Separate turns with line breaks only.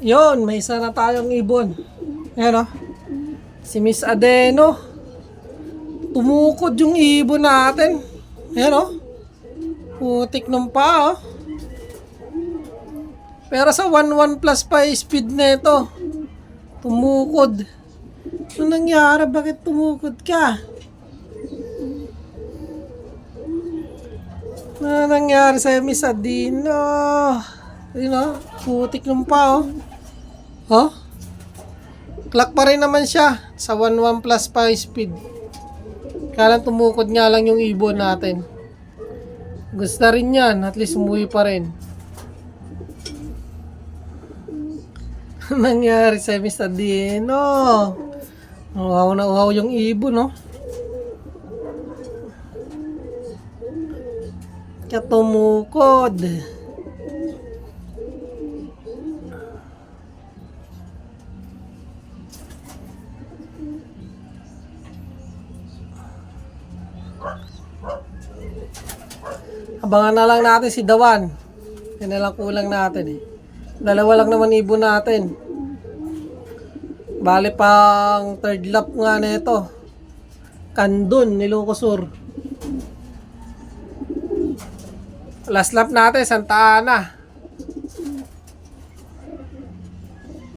Yon, may isa na tayong ibon. Ayan o. Si Miss Adeno. Tumukod yung ibon natin. Ayan o. Putik ng paa o. Pero sa 1-1 plus pa speed nito. Tumukod. Ano nangyari? Bakit tumukod ka? Ano nangyari sa'yo, Miss Adeno? Ayun o. Putik ng paa o. Oh? Clock pa rin naman siya sa 1-1 plus pa speed. Kaya lang tumukod nga lang yung ibon natin. Gusto rin yan. At least umuwi pa rin. Nangyari sa Miss Adeno. Uhaw na uhaw yung ibon, no? Kaya tumukod. Abangan na lang natin si Dawan. Yan na lang kulang natin eh. Dalawa lang naman ibon natin. Bale pang third lap nga na ito. Kandun, Ilocos Sur. Last lap natin, Santa Ana.